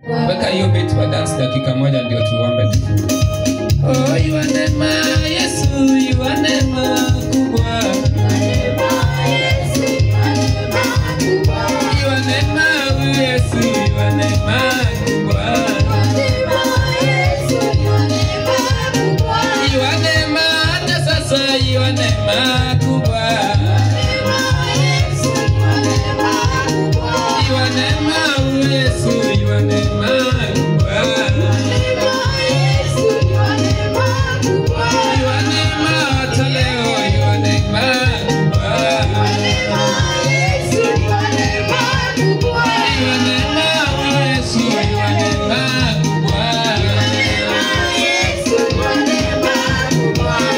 Weka hiyo beat wa dance dakika moja ndio tuombe tu. Oh, you are neema Yesu, you are neema kubwa. You are neema Yesu, you are neema kubwa. You are neema hata sasa, you are neema kubwa. You are neema Yesu, you are neema kubwa. You are neema hata leo, you are neema kubwa. You are neema Yesu, you are neema kubwa.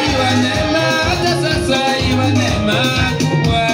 You are neema hata sasa, you are neema kubwa.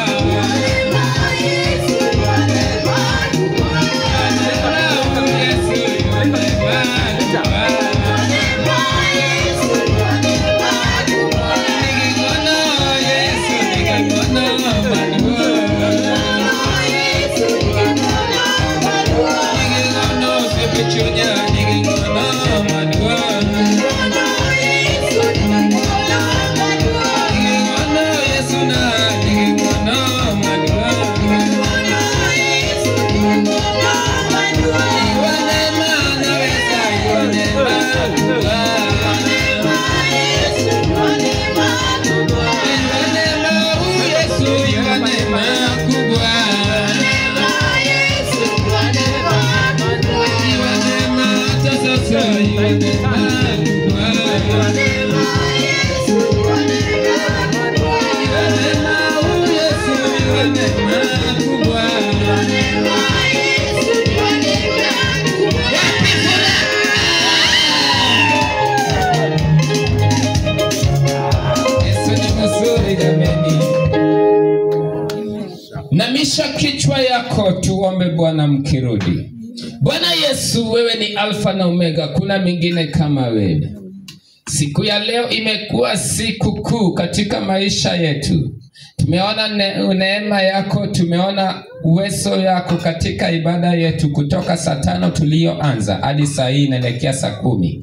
Namisha kichwa yako tuombe Bwana mkirudi. Bwana Yesu, wewe ni Alfa na Omega, kuna mingine kama wewe. Siku ya leo imekuwa siku kuu katika maisha yetu. Tumeona neema yako, tumeona uwezo yako katika ibada yetu kutoka saa 5 tulioanza hadi saa hii inaelekea saa 10.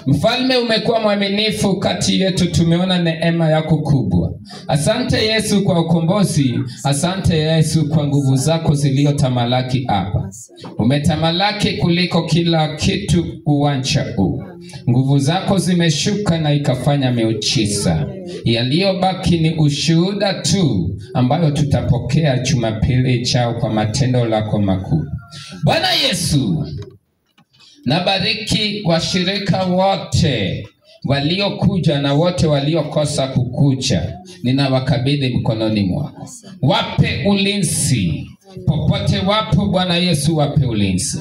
Mfalme, umekuwa mwaminifu kati yetu, tumeona neema yako kubwa. Asante Yesu kwa ukombozi, asante Yesu kwa nguvu zako zilizotamalaki hapa. Umetamalaki kuliko kila kitu uwanja huu. Nguvu zako zimeshuka na ikafanya miujiza. Yaliyobaki ni ushuhuda tu ambayo tutapokea Jumapili ijayo kwa matendo lako makuu. Bwana Yesu, nabariki washirika wote waliokuja na wote waliokosa kukuja. Ninawakabidhi mkononi mwako. Wape ulinzi popote wapo Bwana Yesu, wape ulinzi.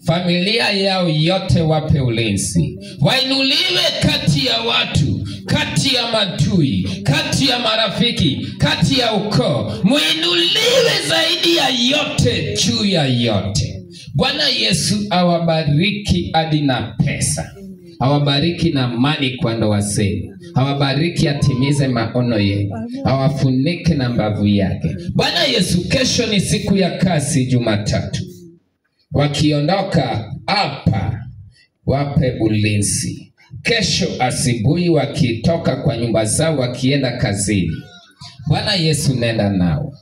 Familia yao yote wape ulinzi. Wainuliwe kati ya watu, kati ya madui, kati ya marafiki, kati ya ukoo. Muinuliwe zaidi ya yote, juu ya yote. Bwana Yesu awabariki hadi na pesa. Awabariki na amani kwa ndoa zenu. Awabariki atimize maono yenu. Awafunike na mbavu yake. Bwana Yesu, kesho ni siku ya kazi, Jumatatu. Wakiondoka hapa wape ulinzi. Kesho asubuhi wakitoka kwa nyumba zao wakienda kazini, Bwana Yesu nenda nao.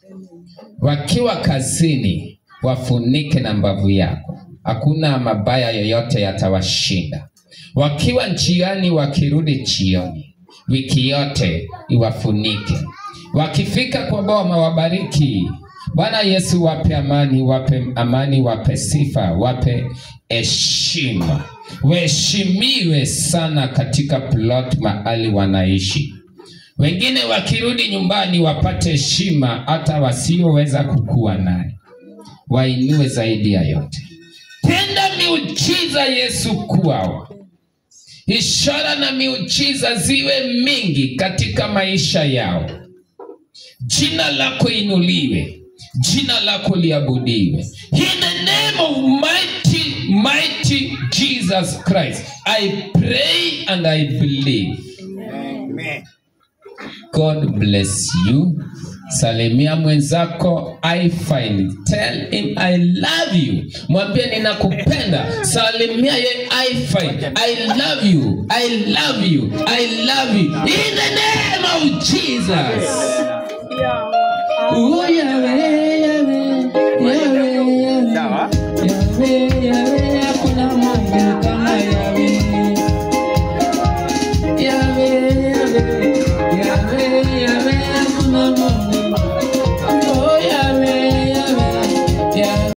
Wakiwa kazini wafunike na mbavu yako. Hakuna mabaya yoyote yatawashinda. Wakiwa njiani wakirudi jioni, wiki yote iwafunike. Wakifika kwa boma wabariki. Bwana Yesu wape amani, wape sifa, wape heshima. Waheshimiwe sana katika plot mahali wanaishi. Wengine wakirudi nyumbani wapate heshima hata wasioweza kukua naye. Wainue zaidi ya yote. Tenda miujiza Yesu kwao. Ishara na miujiza ziwe mingi katika maisha yao. Jina lako inuliwe. Jina lako liabudiwe. In the name of mighty Jesus Christ, I pray and I believe. Amen. God bless you. Salimia mwenzako I find. Tell him I love you. Mwambie ninakupenda. Salimia ye I find. I love you. I love you. I love you. In the name of Jesus. Oh, Yahweh, Yahweh, Yahweh, Yahweh, Yahweh, Yahweh.